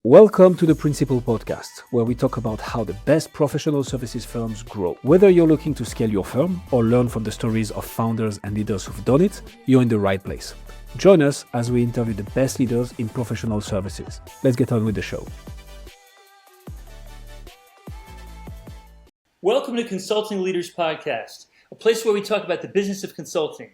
Welcome to the Principal Podcast, where we talk about how the best professional services firms grow. Whether you're looking to scale your firm or learn from the stories of founders and leaders who've done it, you're in the right place. Join us as we interview the best leaders in professional services. Let's get on with the show. Welcome to Consulting Leaders Podcast, a place where we talk about the business of consulting.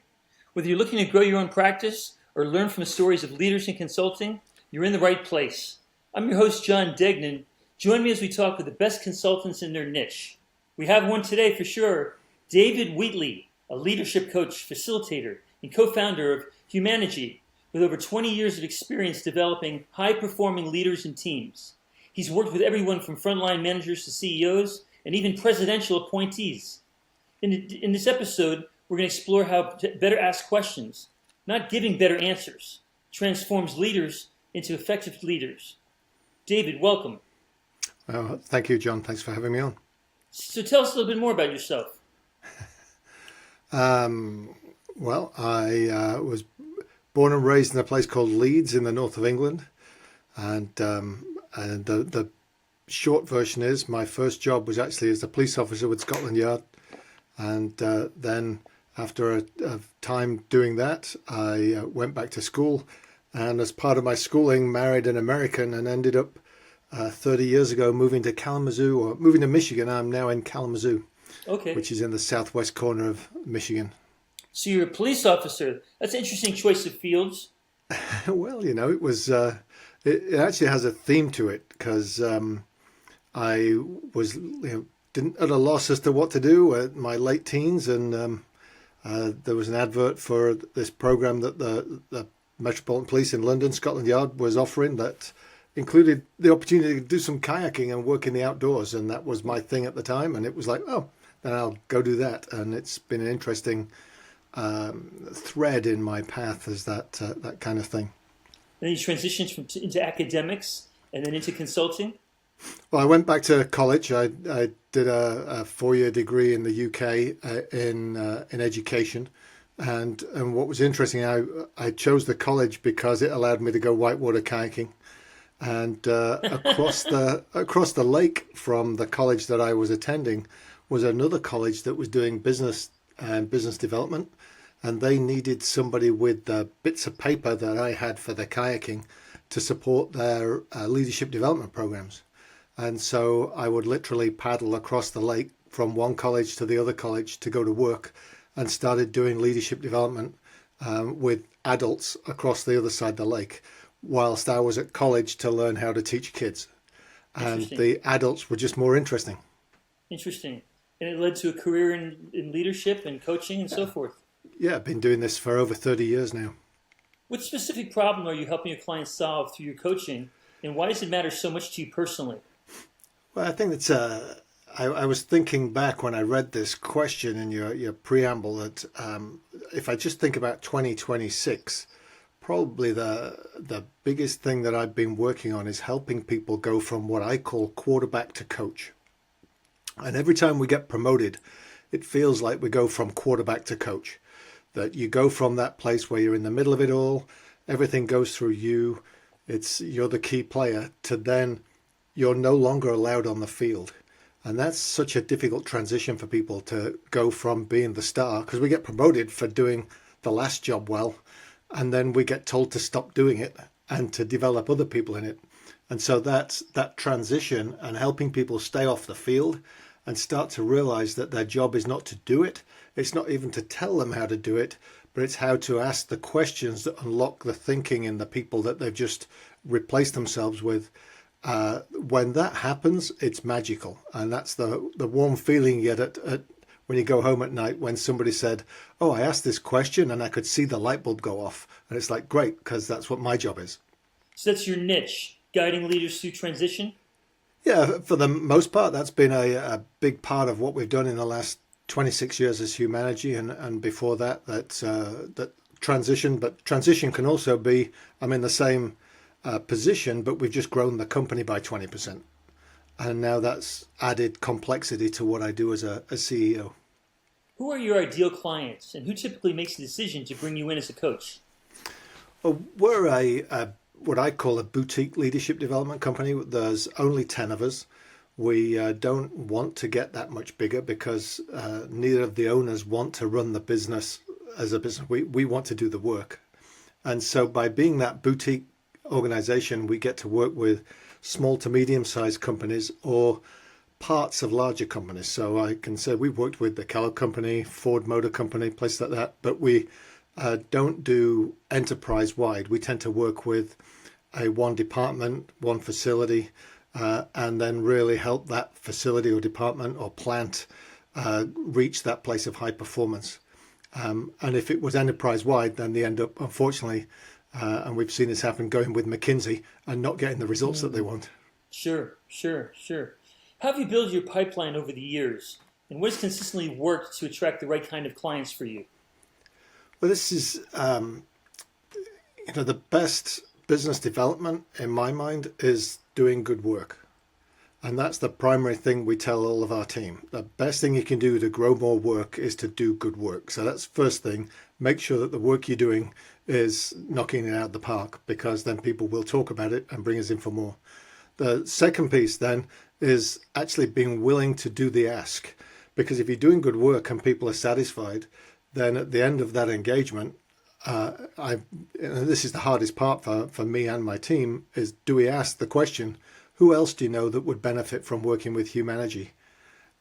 Whether you're looking to grow your own practice or learn from the stories of leaders in consulting, you're in the right place. I'm your host, John Degnan. Join me as we talk with the best consultants in their niche. We have one today for sure, David Wheatley, a leadership coach, facilitator, and co-founder of Humanergy, with over 20 years of experience developing high-performing leaders and teams. He's worked with everyone from frontline managers to CEOs and even presidential appointees. In this episode, we're going to explore how to better ask questions, not giving better answers, transforms leaders into effective leaders. David, welcome. Thank you, John. Thanks for having me on. So tell us a little bit more about yourself. I was born and raised in a place called Leeds in the north of England. And the short version is my first job was actually as a police officer with Scotland Yard. And then after a time doing that, I went back to school. And as part of my schooling, married an American and ended up 30 years ago moving to Michigan. I'm now in Kalamazoo, which is in the southwest corner of Michigan. So you're a police officer. That's an interesting choice of fields. Well, it was. It actually has a theme to it because I was didn't at a loss as to what to do at my late teens, and there was an advert for this program that the Metropolitan Police in London, Scotland Yard, was offering that included the opportunity to do some kayaking and work in the outdoors. And that was my thing at the time. And it was like, oh, then I'll go do that. And it's been an interesting thread in my path as that kind of thing. And then you transitioned into academics and then into consulting? Well, I went back to college. I did a 4-year degree in the UK in education. And what was interesting, I chose the college because it allowed me to go whitewater kayaking, and across the lake from the college that I was attending was another college that was doing business and business development, and they needed somebody with the bits of paper that I had for the kayaking to support their leadership development programs. And so I would literally paddle across the lake from one college to the other college to go to work, and started doing leadership development with adults across the other side of the lake, whilst I was at college to learn how to teach kids. And the adults were just more interesting. Interesting. And it led to a career in leadership and coaching and so forth. Yeah, I've been doing this for over 30 years now. What specific problem are you helping your clients solve through your coaching, and why does it matter so much to you personally? Well, I think that's I was thinking back when I read this question in your preamble that if I just think about 2026, probably the biggest thing that I've been working on is helping people go from what I call quarterback to coach. And every time we get promoted, it feels like we go from quarterback to coach. That you go from that place where you're in the middle of it all, everything goes through you, you're the key player, to then you're no longer allowed on the field. And that's such a difficult transition for people to go from being the star, because we get promoted for doing the last job well, and then we get told to stop doing it and to develop other people in it. And so that's that transition, and helping people stay off the field and start to realize that their job is not to do it. It's not even to tell them how to do it, but it's how to ask the questions that unlock the thinking in the people that they've just replaced themselves with. When that happens, it's magical. And that's the warm feeling you get at when you go home at night when somebody said, oh, I asked this question and I could see the light bulb go off. And it's like, great, because that's what my job is. So that's your niche, guiding leaders through transition? Yeah, for the most part, that's been a big part of what we've done in the last 26 years as Humanergy. And before that transition. But transition can also be, I'm in the same position, but we've just grown the company by 20%. And now that's added complexity to what I do as a CEO. Who are your ideal clients, and who typically makes the decision to bring you in as a coach? Well, we're a what I call a boutique leadership development company. There's only 10 of us. We don't want to get that much bigger because neither of the owners want to run the business as a business. We want to do the work. And so by being that boutique organization, we get to work with small to medium-sized companies or parts of larger companies. So I can say we've worked with the Kellogg Company, Ford Motor Company, places like that, but we don't do enterprise-wide. We tend to work with a one department, one facility, and then really help that facility or department or plant reach that place of high performance. And if it was enterprise-wide, then they end up, unfortunately, and we've seen this happen, going with McKinsey and not getting the results that they want. Sure. How have you built your pipeline over the years? And what has consistently worked to attract the right kind of clients for you? Well, this is, the best business development, in my mind, is doing good work. And that's the primary thing we tell all of our team. The best thing you can do to grow more work is to do good work. So that's the first thing. Make sure that the work you're doing is knocking it out of the park, because then people will talk about it and bring us in for more. The second piece then is actually being willing to do the ask. Because if you're doing good work and people are satisfied, then at the end of that engagement, this is the hardest part for me and my team, is do we ask the question, who else do you know that would benefit from working with Humanergy?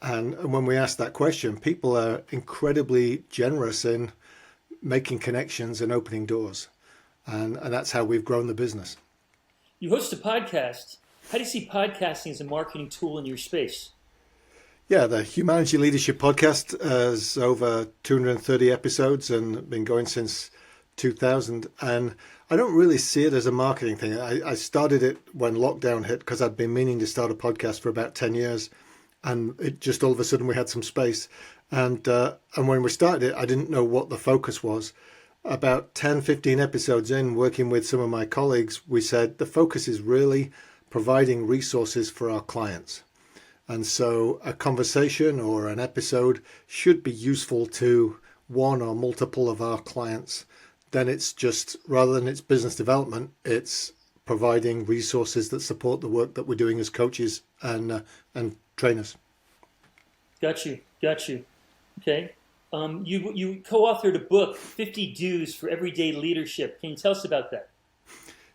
And when we ask that question, people are incredibly generous in making connections and opening doors. And that's how we've grown the business. You host a podcast. How do you see podcasting as a marketing tool in your space? Yeah, the Humanergy Leadership Podcast has over 230 episodes and been going since 2000. And I don't really see it as a marketing thing. I started it when lockdown hit because I'd been meaning to start a podcast for about 10 years. And it just all of a sudden we had some space. And when we started it, I didn't know what the focus was. About 10, 15 episodes in, working with some of my colleagues, we said the focus is really providing resources for our clients. And so a conversation or an episode should be useful to one or multiple of our clients. Then it's just, rather than it's business development, it's providing resources that support the work that we're doing as coaches and trainers. Got you. Okay. You co-authored a book, 50 Do's for Everyday Leadership. Can you tell us about that?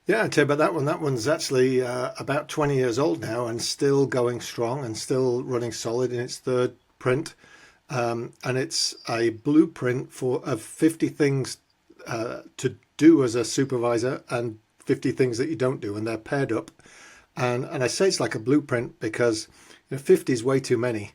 Yeah, I'll tell you about that one. That one's actually about 20 years old now and still going strong and still running solid in its third print. And it's a blueprint of 50 things to do as a supervisor and 50 things that you don't do, and they're paired up. And I say it's like a blueprint because 50 is way too many.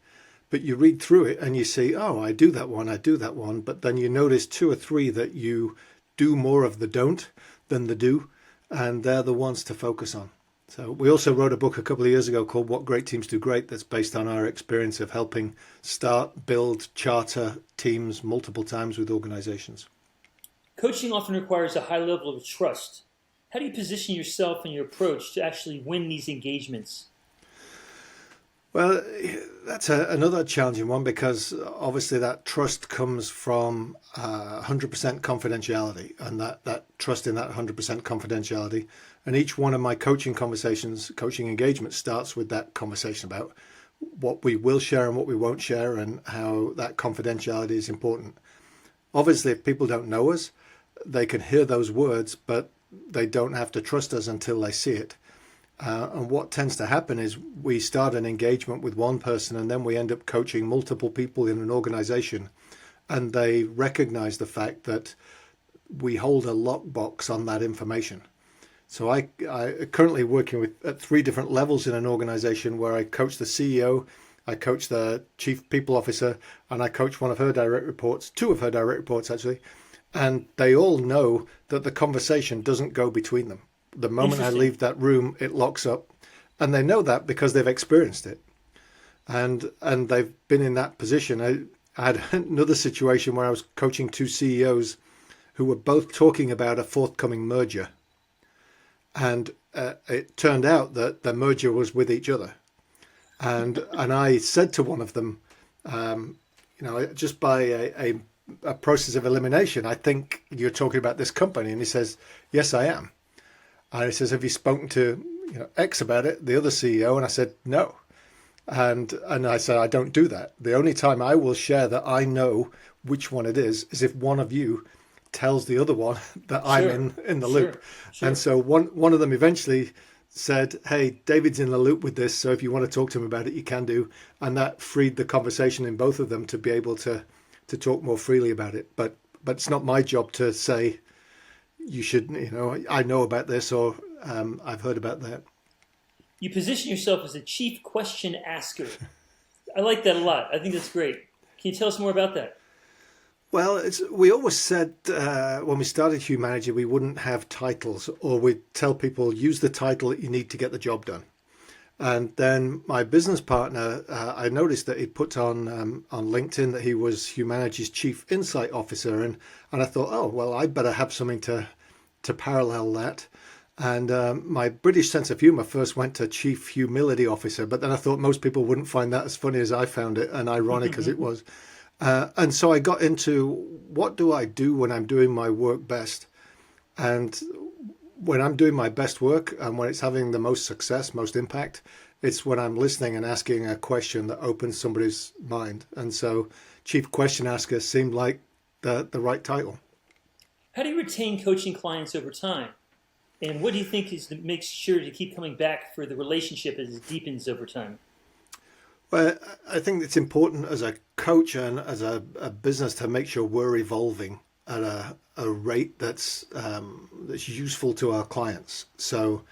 But you read through it and you see, oh, I do that one. But then you notice 2 or 3 that you do more of the don't than the do. And they're the ones to focus on. So we also wrote a book a couple of years ago called What Great Teams Do Great, that's based on our experience of helping start, build, charter teams multiple times with organizations. Coaching often requires a high level of trust. How do you position yourself and your approach to actually win these engagements? Well, that's another challenging one, because obviously that trust comes from 100% confidentiality, and that trust in that 100% confidentiality. And each one of my coaching engagements starts with that conversation about what we will share and what we won't share and how that confidentiality is important. Obviously, if people don't know us, they can hear those words, but they don't have to trust us until they see it. And what tends to happen is we start an engagement with one person and then we end up coaching multiple people in an organization, and they recognize the fact that we hold a lockbox on that information. So I currently working at 3 different levels in an organization where I coach the CEO, I coach the chief people officer, and I coach one of her direct reports, 2 of her direct reports actually. And they all know that the conversation doesn't go between them. The moment I leave that room, it locks up. And they know that because they've experienced it. And they've been in that position. I had another situation where I was coaching 2 CEOs who were both talking about a forthcoming merger. And it turned out that the merger was with each other. And I said to one of them, just by a process of elimination, I think you're talking about this company. And he says, yes, I am. And he says, have you spoken to X about it, the other CEO? And I said, no. And I said, I don't do that. The only time I will share that I know which one it is if one of you tells the other one that I'm in the loop. Sure. And so one of them eventually said, hey, David's in the loop with this, so if you want to talk to him about it, you can do. And that freed the conversation in both of them to be able to talk more freely about it. But it's not my job to say, you should, I know about this, or I've heard about that. You position yourself as a chief question asker. I like that a lot. I think that's great. Can you tell us more about that? Well, we always said when we started Humanergy, we wouldn't have titles, or we'd tell people, use the title that you need to get the job done. And then my business partner, I noticed that he put on LinkedIn that he was Humanergy's Chief Insight Officer. And I thought, oh, well, I better have something to parallel that. And my British sense of humor first went to Chief Humility Officer, but then I thought most people wouldn't find that as funny as I found it, and ironic as it was. And so I got into, what do I do when I'm doing my work best? And when I'm doing my best work and when it's having the most success, most impact, it's when I'm listening and asking a question that opens somebody's mind. And so Chief Question Asker seemed like the right title. How do you retain coaching clients over time? And what do you think is that makes sure to keep coming back for the relationship as it deepens over time? Well, I think it's important as a coach and as a business to make sure we're evolving at a rate that's useful to our clients. So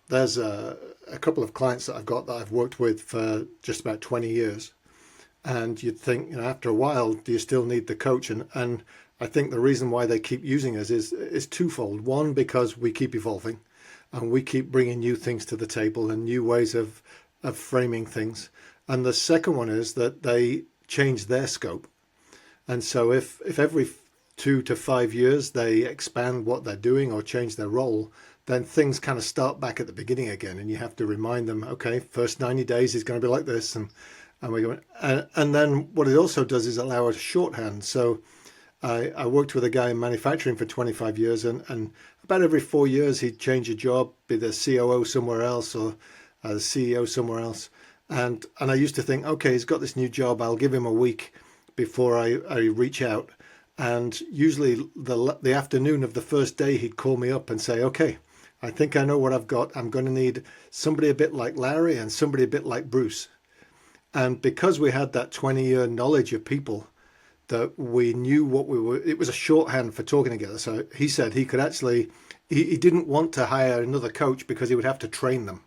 there's a couple of clients that I've got that I've worked with for just about 20 years. And you'd think, after a while, do you still need the coach? And I think the reason why they keep using us is twofold. One, because we keep evolving and we keep bringing new things to the table and new ways of framing things. And the second one is that they change their scope. And so if every 2 to 5 years they expand what they're doing or change their role, then things kind of start back at the beginning again. And you have to remind them, okay, first 90 days is going to be like this. And we're going, and then what it also does is allow a shorthand. So I worked with a guy in manufacturing for 25 years, and about every 4 years he'd change a job, be the COO somewhere else or the CEO somewhere else. And I used to think, okay, he's got this new job, I'll give him a week before I reach out. And usually the afternoon of the first day, he'd call me up and say, okay, I think I know what I've got. I'm going to need somebody a bit like Larry and somebody a bit like Bruce. And because we had that 20-year knowledge of people, that we knew what we were, it was a shorthand for talking together. So he said he could actually, he didn't want to hire another coach because he would have to train them.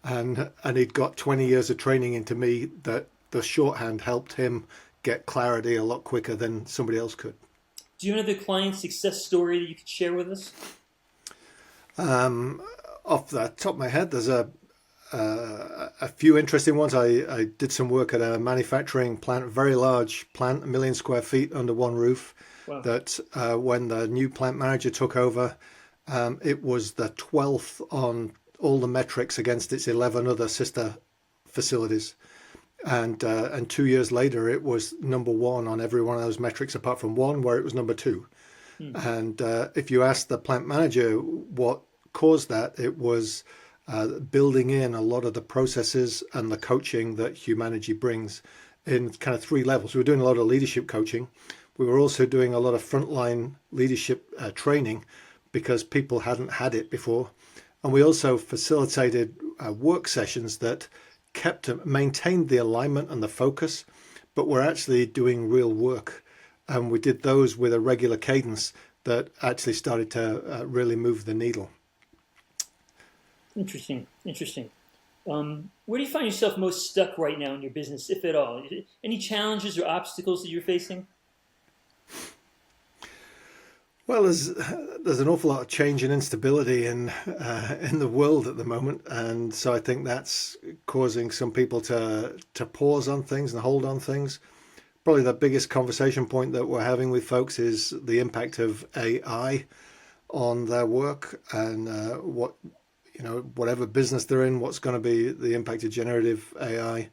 And he'd got 20 years of training into me, that the shorthand helped him get clarity a lot quicker than somebody else could. Do you have another client success story that you could share with us? Off the top of my head, there's a few interesting ones. I did some work at a manufacturing plant, a very large plant, 1 million square feet under one roof. Wow. That when the new plant manager took over, it was the 12th on all the metrics against its 11 other sister facilities. And 2 years later, it was number one on every one of those metrics, apart from one where it was number two. And if you ask the plant manager what caused that, it was building in a lot of the processes and the coaching that Humanergy brings in kind of 3 levels. We were doing a lot of leadership coaching. We were also doing a lot of frontline leadership training because people hadn't had it before. And we also facilitated work sessions that maintained the alignment and the focus, but were actually doing real work. And we did those with a regular cadence that actually started to really move the needle. Interesting. Where do you find yourself most stuck right now in your business, if at all? Any challenges or obstacles that you're facing? Well, there's an awful lot of change and instability in the world at the moment, and so I think that's causing some people to pause on things and hold on things. Probably the biggest conversation point that we're having with folks is the impact of AI on their work, and whatever business they're in, what's going to be the impact of generative AI,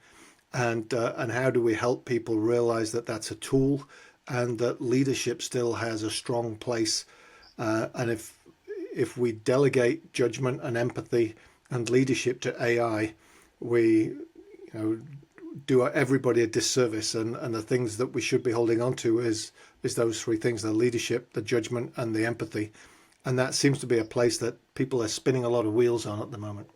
and how do we help people realize that that's a tool, and that leadership still has a strong place. And if if we delegate judgment and empathy and leadership to AI, we do everybody a disservice. And the things that we should be holding on to is those three things: the leadership, the judgment, and the empathy. And that seems to be a place that people are spinning a lot of wheels on at the moment.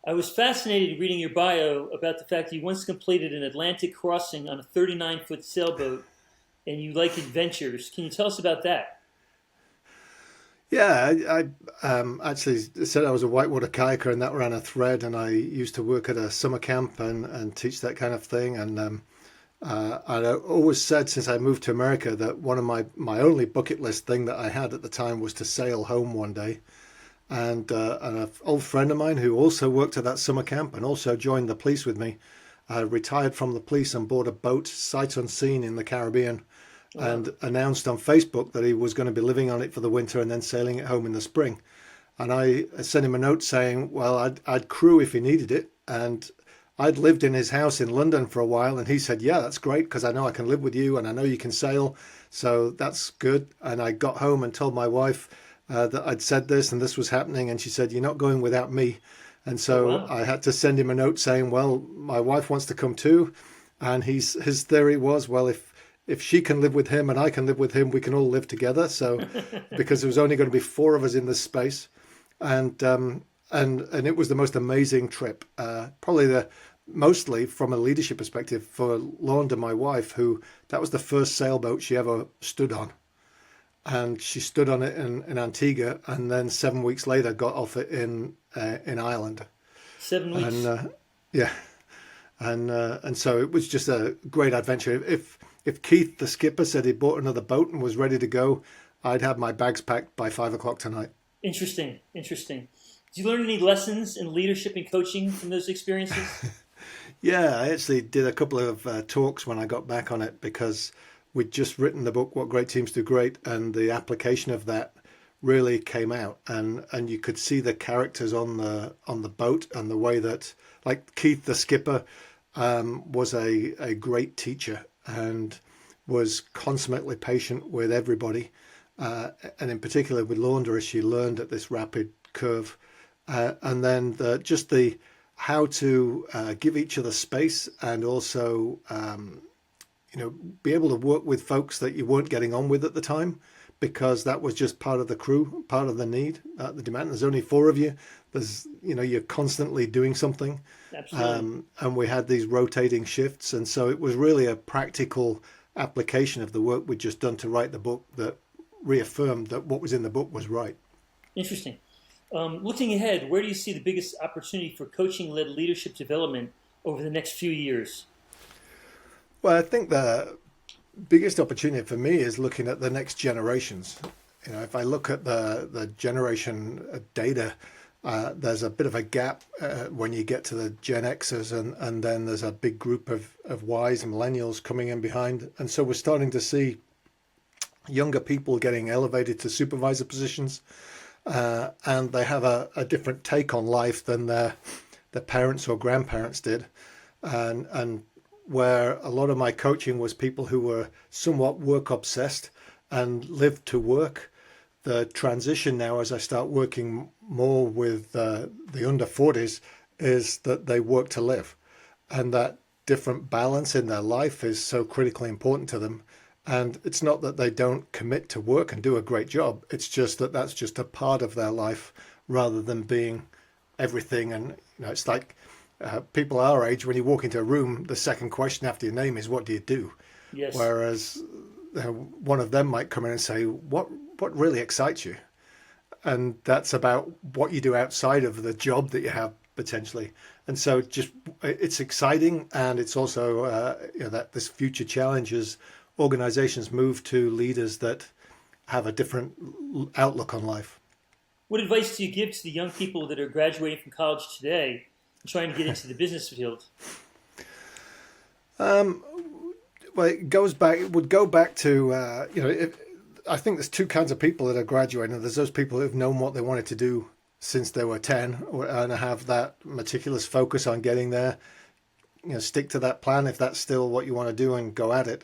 I was fascinated reading your bio about the fact that you once completed an Atlantic crossing on a 39-foot sailboat and you like adventures. Can you tell us about that? Yeah, I actually said I was a whitewater kayaker, and that ran a thread. And I used to work at a summer camp and teach that kind of thing. And I'd always said since I moved to America that one of my only bucket list thing that I had at the time was to sail home one day. And an old friend of mine who also worked at that summer camp and also joined the police with me, retired from the police and bought a boat sight unseen in the Caribbean. Wow. And announced on Facebook that he was going to be living on it for the winter and then sailing it home in the spring. And I sent him a note saying, well, I'd crew if he needed it. And I'd lived in his house in London for a while. And he said, yeah, that's great, because I know I can live with you and I know you can sail. So that's good. And I got home and told my wife that I'd said this and this was happening. And she said, you're not going without me. And so wow. I had to send him a note saying, well, my wife wants to come too. And his theory was, well, if she can live with him and I can live with him, we can all live together. So because there was only going to be 4 of us in this space. And it was the most amazing trip. Probably mostly from a leadership perspective for Londa, my wife, who that was the first sailboat she ever stood on. And she stood on it in Antigua, and then 7 weeks later got off it in Ireland. 7 weeks. And yeah, and so it was just a great adventure. If Keith, the skipper, said he bought another boat and was ready to go, I'd have my bags packed by 5 o'clock tonight. Interesting. Did you learn any lessons in leadership and coaching from those experiences? Yeah, I actually did a couple of talks when I got back on it, because we'd just written the book, What Great Teams Do Great, and the application of that really came out. And you could see the characters on the boat, and the way that, like Keith, the skipper, was a great teacher and was consummately patient with everybody. And in particular with Londa, as she learned at this rapid curve. And then how to give each other space, and also be able to work with folks that you weren't getting on with at the time, because that was just part of the crew, part of the need, the demand. There's only 4 of you. There's you're constantly doing something. Absolutely. And we had these rotating shifts, and so it was really a practical application of the work we'd just done to write the book that reaffirmed that what was in the book was right. Interesting. Looking ahead, where do you see the biggest opportunity for coaching-led leadership development over the next few years? Well, I think the biggest opportunity for me is looking at the next generations. If I look at the generation data, there's a bit of a gap when you get to the Gen Xers, and then there's a big group of Ys and millennials coming in behind. And so we're starting to see younger people getting elevated to supervisor positions, and they have a different take on life than their parents or grandparents did. And where a lot of my coaching was people who were somewhat work obsessed and lived to work, the transition now, as I start working more with the under 40s, is that they work to live, and that different balance in their life is so critically important to them. And it's not that they don't commit to work and do a great job. It's just that that's just a part of their life rather than being everything. And it's like people our age, when you walk into a room, the second question after your name is, what do you do? Yes. Whereas one of them might come in and say, what really excites you? And that's about what you do outside of the job that you have potentially. And so it's exciting. And it's also that this future challenges organizations move to leaders that have a different outlook on life. What advice do you give to the young people that are graduating from college today and trying to get into the business field? Well, it would go back to, I think there's 2 kinds of people that are graduating. There's those people who've known what they wanted to do since they were 10 and have that meticulous focus on getting there. Stick to that plan if that's still what you want to do and go at it.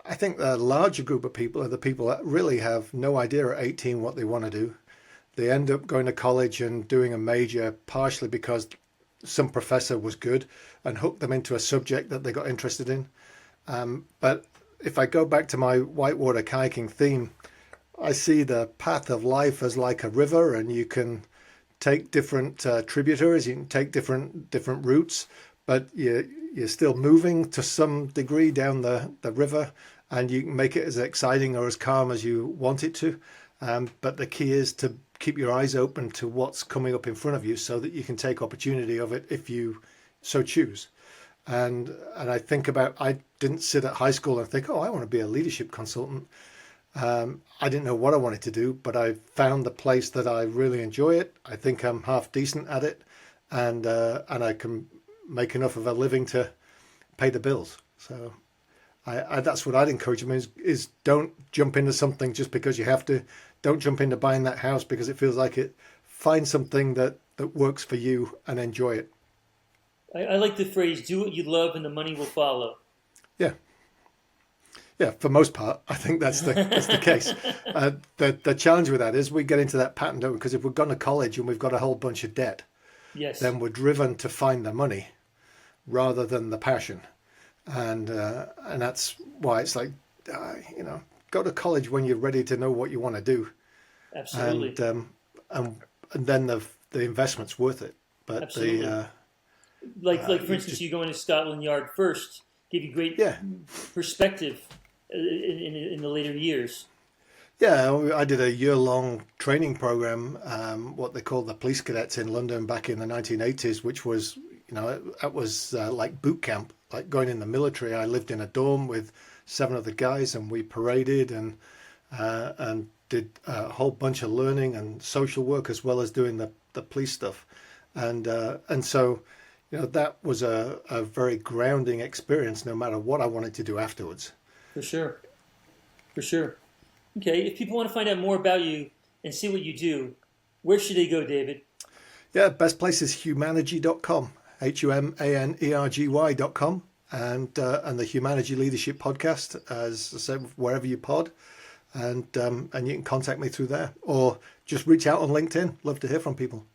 I think the larger group of people are the people that really have no idea at 18 what they want to do. they end up going to college and doing a major partially because some professor was good and hooked them into a subject that they got interested in. But if I go back to my whitewater kayaking theme, I see the path of life as like a river, and you can take different tributaries, you can take different routes, but you're still moving to some degree down the river, and you can make it as exciting or as calm as you want it to. But the key is to keep your eyes open to what's coming up in front of you so that you can take opportunity of it if you so choose. And I think about, I didn't sit at high school and think, oh, I want to be a leadership consultant. I didn't know what I wanted to do, but I found the place that I really enjoy it. I think I'm half decent at it, and I can make enough of a living to pay the bills. So I that's what I'd encourage them is don't jump into something just because you have to. Don't jump into buying that house because it feels like it. Find something that works for you and enjoy it. I like the phrase, do what you love and the money will follow. Yeah, for most part, I think that's the case. The challenge with that is we get into that pattern, don't we? Because if we've gone to college and we've got a whole bunch of debt, yes, then we're driven to find the money rather than the passion. And that's why it's like, go to college when you're ready to know what you want to do. Absolutely. And then the investment's worth it. But absolutely. Like for instance, you go into Scotland Yard first, give you great perspective in the later years. Yeah, I did a year-long training program, what they called the police cadets in London back in the 1980s, which was, that was like boot camp, like going in the military. I lived in a dorm with 7 other guys, and we paraded and did a whole bunch of learning and social work as well as doing the police stuff, and so. That was a very grounding experience no matter what I wanted to do afterwards. For sure. Okay, if people want to find out more about you and see what you do, where should they go, David? Yeah, best place is humanergy.com, humanergy.com, and the Humanergy Leadership Podcast, as I said, wherever you pod, and you can contact me through there, or just reach out on LinkedIn. Love to hear from people.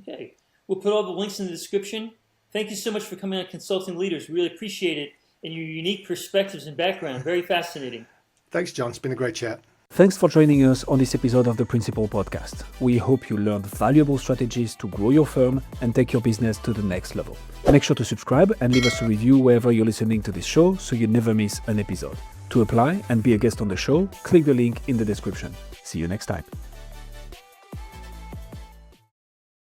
Okay, we'll put all the links in the description. Thank you so much for coming on Consulting Leaders. Really appreciate it and your unique perspectives and background. Very fascinating. Thanks, John. It's been a great chat. Thanks for joining us on this episode of the Principal Podcast. We hope you learned valuable strategies to grow your firm and take your business to the next level. Make sure to subscribe and leave us a review wherever you're listening to this show so you never miss an episode. To apply and be a guest on the show, click the link in the description. See you next time.